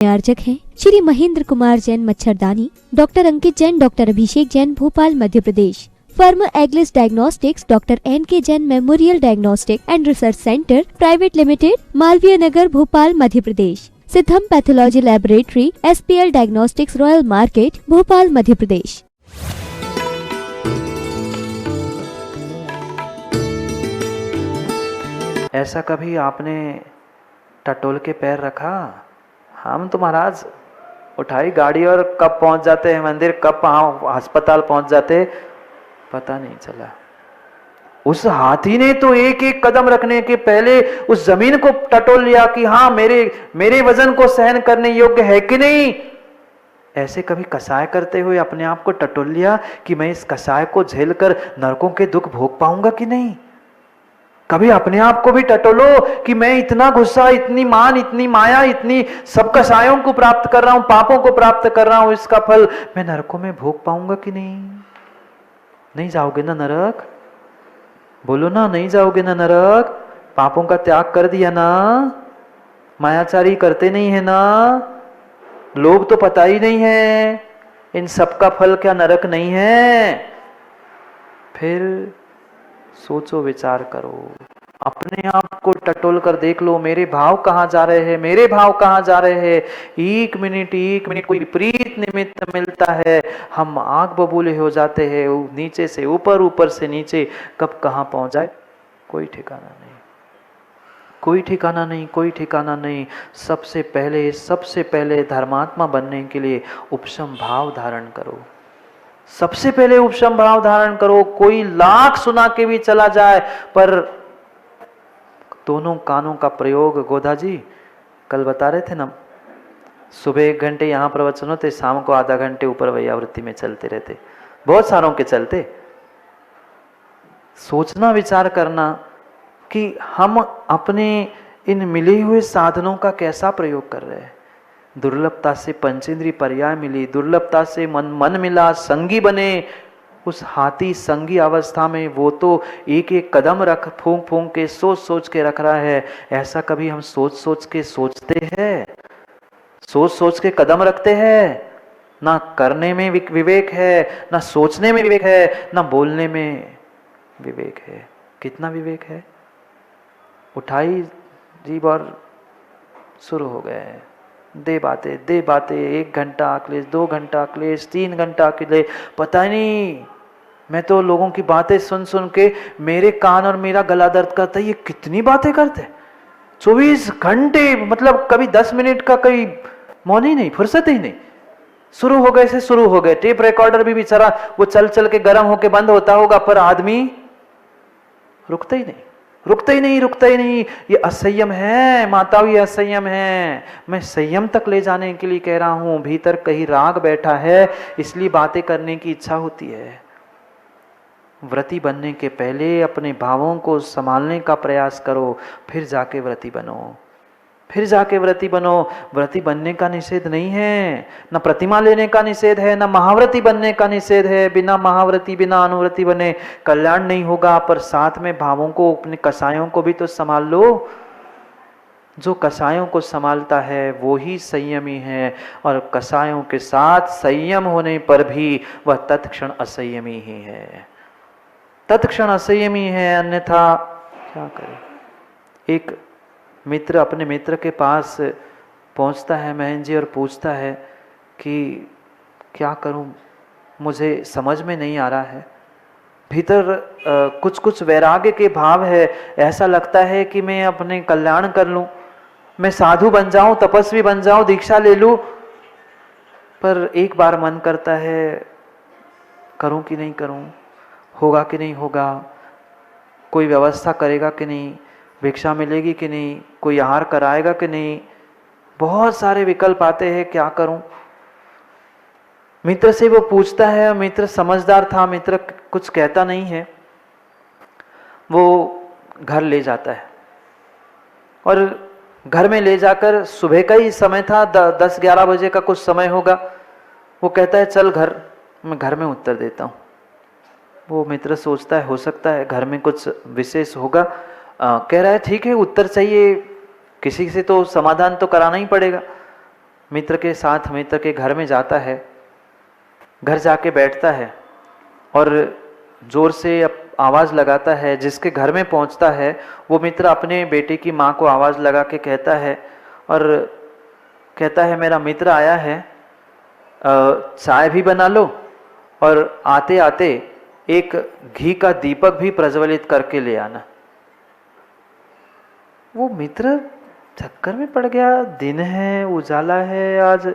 आयोजक हैं श्री महेंद्र कुमार जैन मच्छरदानी, doctor Ankit Jain, doctor Abhishek Jain, Bhopal Madhya Pradesh. Firm Eglis diagnostics, doctor NK Jain memorial diagnostic and research centre private limited, Malviya Nagar, Bhopal Madhya Pradesh. Siddham pathology laboratory, SPL diagnostics, royal market, Bhopal Madhya Pradesh. ऐसा कभी आपने टटोल के पैर रखा? हम तो महाराज उठाई गाड़ी और कब पहुंच जाते हैं मंदिर, कब अस्पताल पहुंच जाते पता नहीं चला। उस हाथी ने तो एक एक कदम रखने के पहले उस जमीन को टटोल लिया कि हाँ मेरे वजन को सहन करने योग्य है कि नहीं। ऐसे कभी कसाय करते हुए अपने आप को टटोल लिया कि मैं इस कसाय को झेलकर नरकों के दुख भोग पाऊंगा कि नहीं। कभी अपने आप को भी टटोलो कि मैं इतना गुस्सा, इतनी मान, इतनी माया, इतनी सब कसायों को प्राप्त कर रहा हूं, पापों को प्राप्त कर रहा हूं, इसका फल मैं नरकों में भोग पाऊंगा कि नहीं। नहीं जाओगे ना नरक? बोलो ना, नहीं जाओगे ना नरक? पापों का त्याग कर दिया ना? मायाचारी करते नहीं है ना? लोभ तो पता ही नहीं है, इन सब का फल क्या नरक नहीं है? फिर सोचो, विचार करो, अपने आप को टटोल कर देख लो, मेरे भाव कहाँ जा रहे हैं, मेरे भाव कहाँ जा रहे हैं। एक मिनट कोई विपरीत निमित्त मिलता है, हम आग बबूले हो जाते हैं, नीचे से ऊपर, ऊपर से नीचे, कब कहाँ पहुंच जाए कोई ठिकाना नहीं, कोई ठिकाना नहीं, कोई ठिकाना नहीं। सबसे पहले धर्मात्मा बनने के लिए उपशम भाव धारण करो। सबसे पहले उपशम भाव धारण करो। कोई लाख सुना के भी चला जाए, पर दोनों कानों का प्रयोग, गोधा जी कल बता रहे थे ना, सुबह 1 घंटे यहाँ प्रवचन होते, शाम को आधा घंटे ऊपर वैयावृत्ति में चलते रहते, बहुत सारों के चलते। सोचना, विचार करना कि हम अपने इन मिले हुए साधनों का कैसा प्रयोग कर रहे हैं। दुर्लभता से पंचेंद्रिय पर्याय मिली, दुर्लभता से मन मिला, संगी बने। उस हाथी संगी अवस्था में वो तो एक एक कदम रख, फूंक फूंक के, सोच सोच के रख रहा है। ऐसा कभी हम सोच सोच के सोचते हैं? सोच सोच के कदम रखते हैं? ना करने में विवेक है, ना सोचने में विवेक है, ना बोलने में विवेक है। कितना विवेक है? उठाई जीभ और शुरू हो गए, दे बातें, 1 घंटा क्लेश, 2 घंटा क्लेश, 3 घंटा क्लेश। पता नहीं, मैं तो लोगों की बातें सुन सुन के मेरे कान और मेरा गला दर्द करता है। ये कितनी बातें करते हैं 24 घंटे, मतलब कभी 10 मिनट का कोई मौन ही नहीं, फुर्सत ही नहीं। शुरू हो गए। टेप रिकॉर्डर भी बेचारा वो चल चल के गर्म होके बंद होता होगा, पर आदमी रुकता ही नहीं। ये असंयम है माताओं, ये असंयम है। मैं संयम तक ले जाने के लिए कह रहा हूं। भीतर कहीं राग बैठा है, इसलिए बातें करने की इच्छा होती है। व्रती बनने के पहले अपने भावों को संभालने का प्रयास करो, फिर जाके व्रती बनो। व्रती बनने का निषेध नहीं है, न प्रतिमा लेने का निषेध है, न महाव्रती बनने का निषेध है। बिना महाव्रती, बिना अनुव्रती बने कल्याण नहीं होगा। पर साथ में भावों को, अपने कसायों को भी तो संभाल लो। जो कसायों को संभालता है वो ही संयमी है, और कसायों के साथ संयम होने पर भी वह तत्क्षण असंयमी ही है, अन्यथा क्या करे। एक मित्र अपने मित्र के पास पहुंचता है महन जी, और पूछता है कि क्या करूं, मुझे समझ में नहीं आ रहा है। भीतर कुछ वैराग्य के भाव है। ऐसा लगता है कि मैं अपने कल्याण कर लूं, मैं साधु बन जाऊं, तपस्वी बन जाऊं, दीक्षा ले लूं। पर एक बार मन करता है, करूं कि नहीं करूं, होगा कि नहीं होगा, कोई व्यवस्था करेगा कि नहीं, भिक्षा मिलेगी कि नहीं, कोई आहार कराएगा कि नहीं। बहुत सारे विकल्प आते हैं, क्या करूं। मित्र से वो पूछता है, मित्र समझदार था, मित्र कुछ कहता नहीं है। वो घर ले जाता है, और घर में ले जाकर, सुबह का ही समय था, 10-11 बजे का कुछ समय होगा। वो कहता है चल घर, मैं घर में उत्तर देता हूँ। वो मित्र सोचता है हो सकता है घर में कुछ विशेष होगा, कह रहा है ठीक है उत्तर चाहिए, किसी से तो समाधान तो कराना ही पड़ेगा। मित्र के साथ मित्र के घर में जाता है, घर जाके बैठता है और जोर से आवाज़ लगाता है। जिसके घर में पहुंचता है वो मित्र अपने बेटे की माँ को आवाज़ लगा के कहता है और कहता है मेरा मित्र आया है, चाय भी बना लो और आते आते एक घी का दीपक भी प्रज्वलित करके ले आना। वो मित्र चक्कर में पड़ गया, दिन है, उजाला है, आज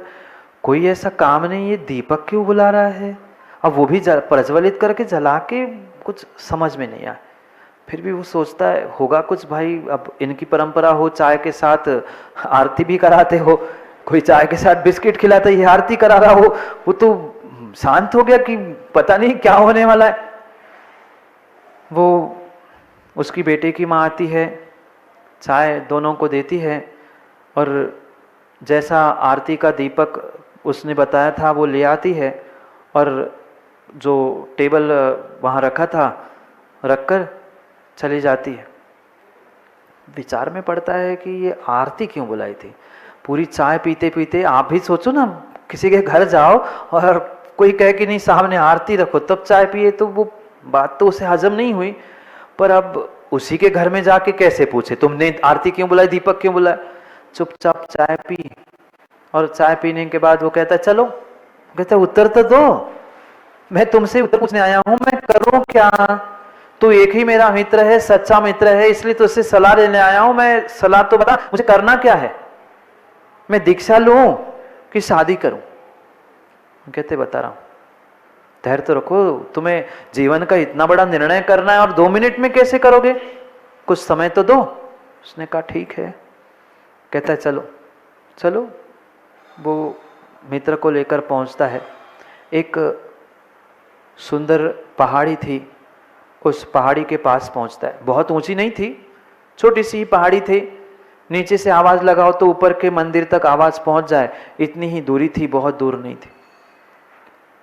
कोई ऐसा काम नहीं, ये दीपक क्यों बुला रहा है, अब वो भी प्रज्वलित करके जला के, कुछ समझ में नहीं आया। फिर भी वो सोचता है होगा कुछ भाई, अब इनकी परंपरा हो चाय के साथ आरती भी कराते हो, कोई चाय के साथ बिस्किट खिलाता है, ये आरती करा रहा हो। वो तो शांत हो गया कि पता नहीं क्या होने वाला है। वो उसकी बेटे की माँ आती है, चाय दोनों को देती है और जैसा आरती का दीपक उसने बताया था वो ले आती है और जो टेबल वहाँ रखा था रखकर चली जाती है। विचार में पड़ता है कि ये आरती क्यों बुलाई थी। पूरी चाय पीते पीते आप भी सोचो ना, किसी के घर जाओ और कोई कहे कि नहीं सामने आरती रखो तब चाय पिए, तो वो बात तो उसे हजम नहीं हुई। पर अब उसी के घर में जाके कैसे पूछे तुमने आरती क्यों बुलाई, दीपक क्यों बुलाया। चुपचाप चाय पी और चाय पीने के बाद वो कहता है चलो, कहता है उत्तर तो दो, मैं तुमसे उत्तर पूछने आया हूं, मैं करूं क्या। तू एक ही मेरा मित्र है, सच्चा मित्र है, इसलिए तुझसे सलाह लेने आया हूं। मैं सलाह तो बता, मुझे करना क्या है, मैं दीक्षा लूं कि शादी करूं। कहते बता रहा हूं, धैर्य तो रखो, तुम्हें जीवन का इतना बड़ा निर्णय करना है और 2 मिनट में कैसे करोगे, कुछ समय तो दो। उसने कहा ठीक है। कहता है चलो चलो। वो मित्र को लेकर पहुंचता है। एक सुंदर पहाड़ी थी, उस पहाड़ी के पास पहुंचता है। बहुत ऊंची नहीं थी, छोटी सी पहाड़ी थी। नीचे से आवाज़ लगाओ तो ऊपर के मंदिर तक आवाज़ पहुंच जाए, इतनी ही दूरी थी, बहुत दूर नहीं थी।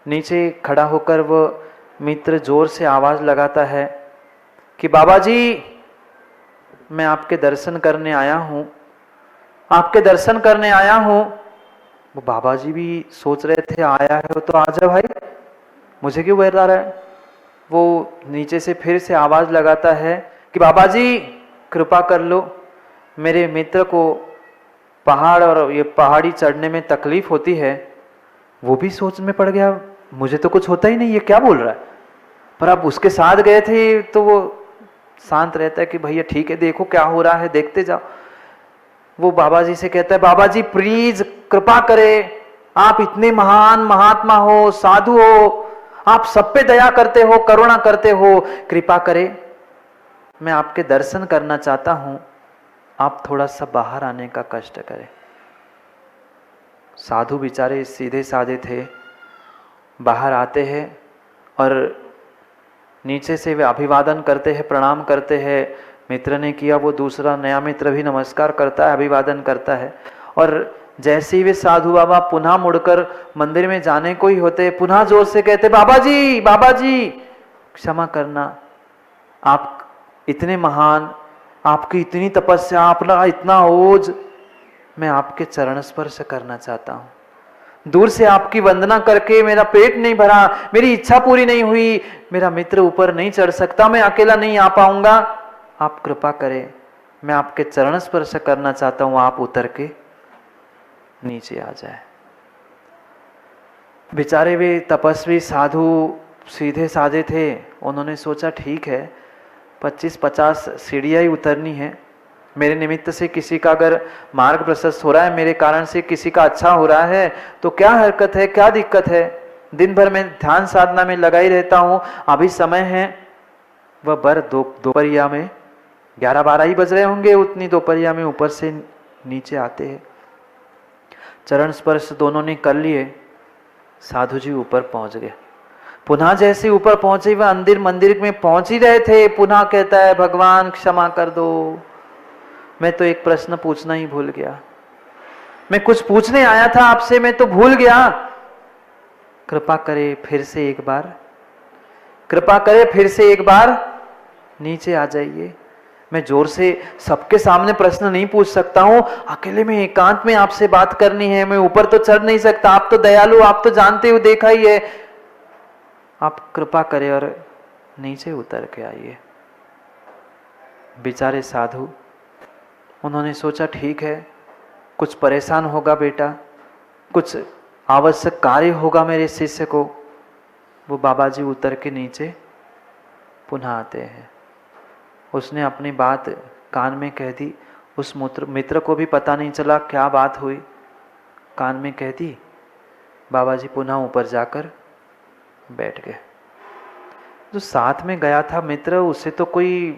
नीचे खड़ा होकर वो मित्र जोर से आवाज़ लगाता है कि बाबा जी मैं आपके दर्शन करने आया हूँ, आपके दर्शन करने आया हूँ। वो बाबा जी भी सोच रहे थे आया है तो आ जा भाई, मुझे क्यों बता रहा है। वो नीचे से फिर से आवाज़ लगाता है कि बाबा जी कृपा कर लो, मेरे मित्र को पहाड़ और ये पहाड़ी चढ़ने में तकलीफ होती है। वो भी सोच में पड़ गया, मुझे तो कुछ होता ही नहीं, ये क्या बोल रहा है। पर अब उसके साथ गए थे तो वो शांत रहता है कि भैया ठीक है, देखो क्या हो रहा है, देखते जाओ। वो बाबा जी से कहता है बाबा जी प्लीज कृपा करें, आप इतने महान महात्मा हो, साधु हो, आप सब पे दया करते हो, करुणा करते हो, कृपा करें मैं आपके दर्शन करना चाहता हूं, आप थोड़ा सा बाहर आने का कष्ट करें। साधु बेचारे सीधे साधे थे, बाहर आते हैं और नीचे से वे अभिवादन करते हैं, प्रणाम करते हैं। मित्र ने किया, वो दूसरा नया मित्र भी नमस्कार करता है, अभिवादन करता है। और जैसे ही वे साधु बाबा पुनः मुड़कर मंदिर में जाने को ही होते, पुनः जोर से कहते बाबा जी क्षमा करना, आप इतने महान, आपकी इतनी तपस्या, आपका इतना ओज, मैं आपके चरण स्पर्श करना चाहता हूँ। दूर से आपकी वंदना करके मेरा पेट नहीं भरा, मेरी इच्छा पूरी नहीं हुई, मेरा मित्र ऊपर नहीं चढ़ सकता, मैं अकेला नहीं आ पाऊंगा, आप कृपा करें, मैं आपके चरण स्पर्श करना चाहता हूँ, आप उतर के नीचे आ जाए। बेचारे वे तपस्वी साधु सीधे साधे थे, उन्होंने सोचा ठीक है 25-50 सीढ़ियाँ ही उतरनी है, मेरे निमित्त से किसी का अगर मार्ग प्रशस्त हो रहा है, मेरे कारण से किसी का अच्छा हो रहा है तो क्या हरकत है, क्या दिक्कत है। दिन भर मैं ध्यान साधना में लगा ही रहता हूँ, अभी समय है। वह बर दोपहरिया में 11-12 ही बज रहे होंगे, उतनी दोपहरिया में ऊपर से नीचे आते हैं। चरण स्पर्श दोनों ने कर लिए, साधु जी ऊपर पहुंच गए। पुनः जैसे ऊपर पहुंचे, वह मंदिर में पहुंच ही रहे थे, पुनः कहता है भगवान क्षमा कर दो, मैं तो एक प्रश्न पूछना ही भूल गया, मैं कुछ पूछने आया था आपसे, मैं तो भूल गया, कृपा करे फिर से एक बार, कृपा करे फिर से एक बार नीचे आ जाइए। मैं जोर से सबके सामने प्रश्न नहीं पूछ सकता हूं, अकेले में एकांत में आपसे बात करनी है, मैं ऊपर तो चढ़ नहीं सकता, आप तो दयालु, आप तो जानते हो, देखा ही है, आप कृपा करें और नीचे उतर के आइए। बेचारे साधु, उन्होंने सोचा ठीक है, कुछ परेशान होगा बेटा, कुछ आवश्यक कार्य होगा मेरे शिष्य को। वो बाबा जी उतर के नीचे पुनः आते हैं। उसने अपनी बात कान में कह दी, उस मित्र को भी पता नहीं चला क्या बात हुई, कान में कह दी। बाबा जी पुनः ऊपर जाकर बैठ गए। जो साथ में गया था मित्र, उसे तो कोई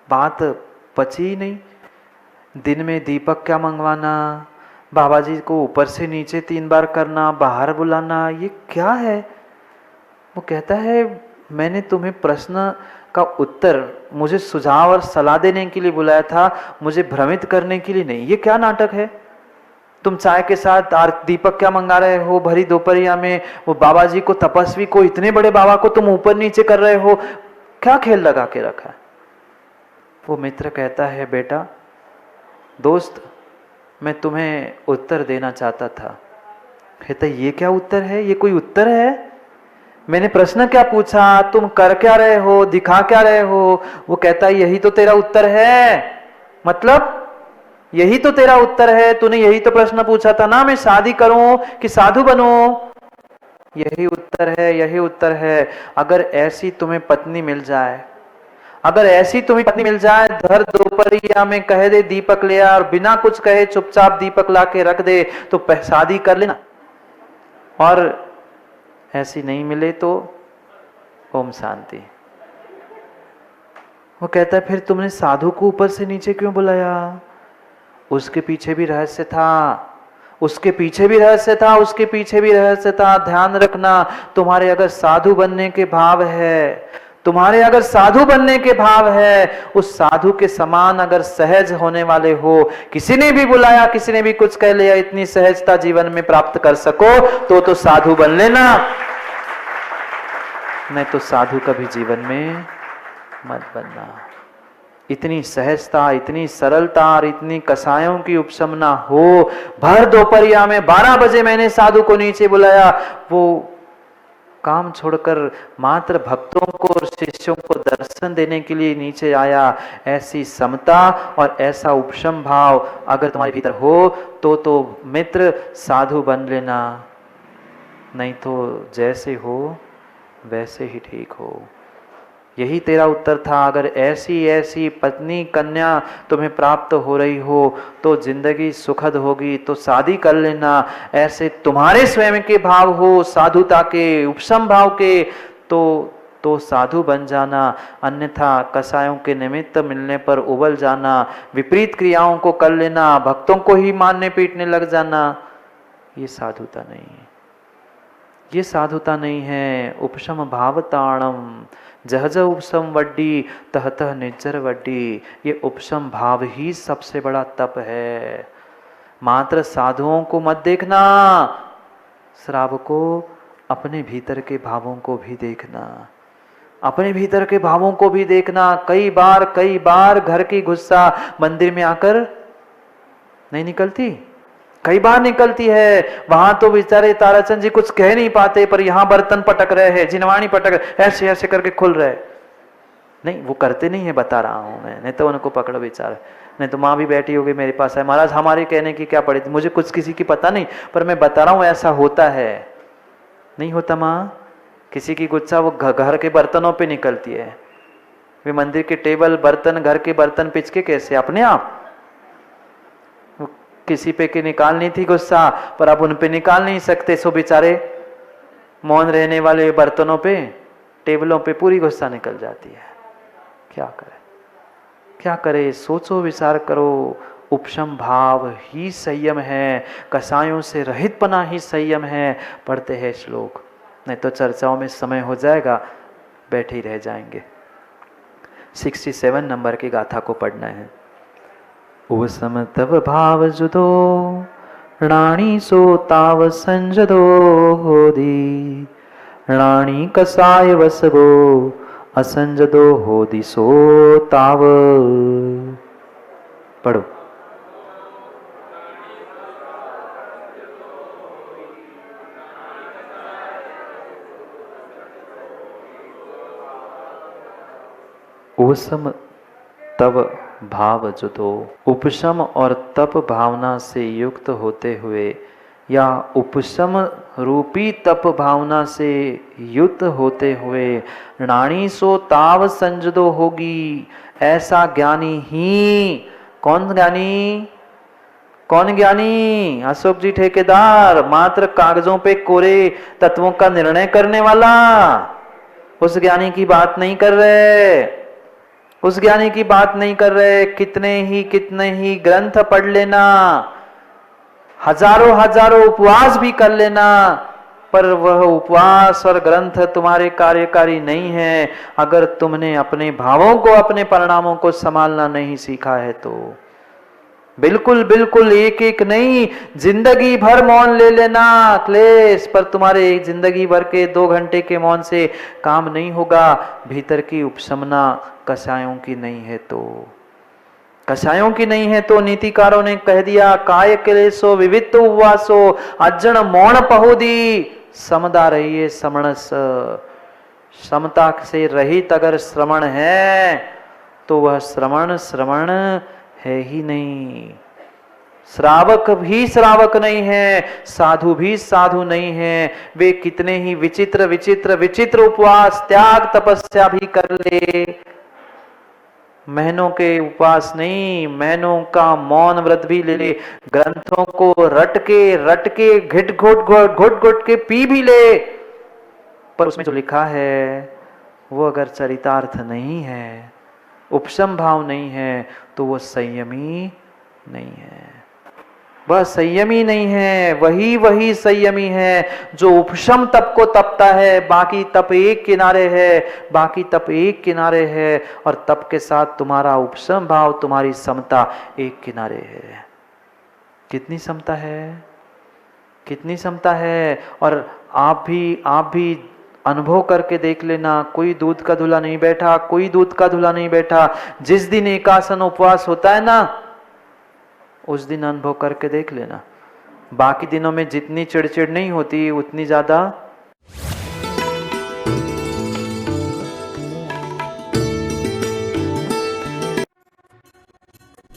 बात पची ही नहीं। दिन में दीपक क्या मंगवाना, बाबा जी को ऊपर से नीचे 3 बार करना, बाहर बुलाना, ये क्या है। वो कहता है मैंने तुम्हें प्रश्न का उत्तर, मुझे सुझाव और सलाह देने के लिए बुलाया था, मुझे भ्रमित करने के लिए नहीं। ये क्या नाटक है। तुम चाय के साथ दीपक क्या मंगा रहे हो भरी दोपहरिया में, वो बाबा जी को, तपस्वी को, इतने बड़े बाबा को तुम ऊपर नीचे कर रहे हो, क्या खेल लगा के रखा है। वो मित्र कहता है बेटा दोस्त, मैं तुम्हें उत्तर देना चाहता था। कहता ये क्या उत्तर है, ये कोई उत्तर है। मैंने प्रश्न क्या पूछा, तुम कर क्या रहे हो, दिखा क्या रहे हो। वो कहता है यही तो तेरा उत्तर है। मतलब यही तो तेरा उत्तर है, तूने यही तो प्रश्न पूछा था ना, मैं शादी करूं कि साधु बनूं। यही उत्तर है, यही उत्तर है। अगर ऐसी तुम्हें पत्नी मिल जाए, अगर ऐसी तुम्हें पत्नी मिल जाए, धर दोपहरिया में कह दे दीपक ले आ, और बिना कुछ कहे चुपचाप दीपक ला के रख दे, तो शादी कर लेना। और ऐसी नहीं मिले तो ओम शांति। वो कहता है फिर तुमने साधु को ऊपर से नीचे क्यों बुलाया। उसके पीछे भी रहस्य था, उसके पीछे भी रहस्य था, उसके पीछे भी रहस्य था। ध्यान रखना, तुम्हारे अगर साधु बनने के भाव है, तुम्हारे अगर साधु बनने के भाव है, उस साधु के समान अगर सहज होने वाले हो, किसी ने भी बुलाया, किसी ने भी कुछ कह लिया, इतनी सहजता जीवन में प्राप्त कर सको तो साधु बन लेना, नहीं तो साधु कभी जीवन में मत बनना। इतनी सहजता, इतनी सरलता और इतनी कसायों की उपशमना हो। भर दोपहरिया में 12 बजे मैंने साधु को नीचे बुलाया, वो काम छोड़कर मात्र भक्तों को और शिष्यों को दर्शन देने के लिए नीचे आया। ऐसी समता और ऐसा उपशम भाव अगर तुम्हारे भीतर हो तो मित्र साधु बन लेना, नहीं तो जैसे हो वैसे ही ठीक हो। यही तेरा उत्तर था। अगर ऐसी ऐसी पत्नी कन्या तुम्हें प्राप्त हो रही हो तो जिंदगी सुखद होगी, तो शादी कर लेना। ऐसे तुम्हारे स्वयं के भाव हो, साधुता के, उपशम भाव के, तो साधु बन जाना। अन्यथा कसायों के निमित्त मिलने पर उबल जाना, विपरीत क्रियाओं को कर लेना, भक्तों को ही मारने पीटने लग जाना, ये साधुता नहीं है। ये साधुता नहीं है। उपशम भावताणम जहज उपशम वड्डी तहतः निज्जर वड्डी। ये उपशम भाव ही सबसे बड़ा तप है। मात्र साधुओं को मत देखना, श्रावको अपने भीतर के भावों को भी देखना, अपने भीतर के भावों को भी देखना। कई बार घर की गुस्सा मंदिर में आकर नहीं निकलती, कई बार निकलती है। वहां तो बेचारे ताराचंद जी कुछ कह नहीं पाते, पर यहां बर्तन पटक रहे हैं, जिनवाणी पटक ऐसे ऐसे करके खुल रहे। नहीं, वो करते नहीं है, बता रहा हूं मैं, नहीं तो उनको पकड़ो बेचारे। नहीं तो माँ भी बैठी होगी मेरे पास है, महाराज हमारे कहने की क्या पड़ी थी, मुझे कुछ किसी की पता नहीं, पर मैं बता रहा हूं ऐसा होता है। नहीं होता माँ, किसी की गुस्सा वो घर के बर्तनों पे निकलती है। वे मंदिर के टेबल बर्तन, घर के बर्तन पिचके कैसे अपने आप, किसी पे के निकालनी थी गुस्सा, पर अब उन पे निकाल नहीं सकते। सो बेचारे मौन रहने वाले बर्तनों पे, टेबलों पे पूरी गुस्सा निकल जाती है। क्या करे, क्या करे, सोचो विचार करो। उपशम भाव ही संयम है, कसायों से रहितपना ही संयम है। पढ़ते हैं श्लोक, नहीं तो चर्चाओं में समय हो जाएगा, बैठे ही रह जाएंगे। 67 नंबर की गाथा को पढ़ना है। उपशम तब भाव जुदो रानी सो ताव संजदो होदी, रानी कसाय वसगो असंजदो हो दिसो ताव। पढ़ो। उपशम तब भाव जुदो। उपशम और तप भावना से युक्त होते हुए या उपशम रूपी तप भावना से युक्त होते हुए रानी सो ताव संजदो होगी। ऐसा ज्ञानी ही, कौन ज्ञानी? कौन ज्ञानी? अशोक जी ठेकेदार, मात्र कागजों पे कोरे तत्वों का निर्णय करने वाला, उस ज्ञानी की बात नहीं कर रहे। उस ज्ञानी की बात नहीं कर रहे। कितने ही ग्रंथ पढ़ लेना, हजारों हजारों उपवास भी कर लेना, पर वह उपवास और ग्रंथ तुम्हारे कार्यकारी नहीं है अगर तुमने अपने भावों को, अपने परिणामों को संभालना नहीं सीखा है तो। बिल्कुल बिल्कुल एक एक नहीं, जिंदगी भर मौन ले लेना क्लेश, पर तुम्हारे एक जिंदगी भर के 2 घंटे के मौन से काम नहीं होगा। भीतर की उपशमना कषायों की नहीं है तो, कषायों की नहीं है तो नीतिकारों ने कह दिया काय क्लेशो विविध उपवासो अज्जन मौन पहोदी। समदा रहिए श्रमणस। समता से रहित अगर श्रवण है तो वह श्रवण है ही नहीं। श्रावक भी श्रावक नहीं है, साधु भी साधु नहीं है। वे कितने ही विचित्र विचित्र विचित्र उपवास त्याग तपस्या भी कर ले, महीनों के उपवास नहीं, महीनों का मौन व्रत भी ले ले, ग्रंथों को रट के घिट घुट के पी भी ले, पर उसमें जो लिखा है वो अगर चरितार्थ नहीं है, उपशम भाव नहीं है, तो वो संयमी नहीं है। वह संयमी नहीं है। वही संयमी है जो उपशम तप को तपता है। बाकी तप एक किनारे है, बाकी तप एक किनारे है, और तप के साथ तुम्हारा उपशम भाव, तुम्हारी समता एक किनारे है। कितनी समता है, कितनी समता है। और आप भी अनुभव करके देख लेना। कोई दूध का धुला नहीं बैठा, कोई दूध का धुला नहीं बैठा। जिस दिन एकासन उपवास होता है ना, उस दिन अनुभव करके देख लेना। बाकी दिनों में जितनी चिड़चिड़ नहीं होती उतनी ज्यादा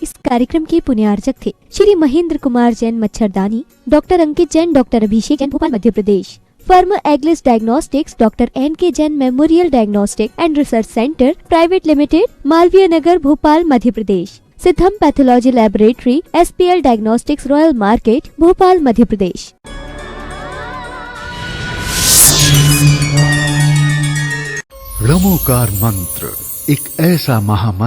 इस कार्यक्रम के पुण्यार्चक थे श्री महेंद्र कुमार जैन मच्छरदानी, doctor Ankit Jain, doctor Abhishek Jain, Bhopal Madhya Pradesh. Firm Eglis diagnostics, doctor N K Jain memorial diagnostic and research centre private limited, Malviya Nagar, Bhopal Madhya Pradesh. Siddham pathology laboratory, SPL diagnostics, royal market, Bhopal Madhya Pradesh. रमोकार मंत्र एक ऐसा महामंत्र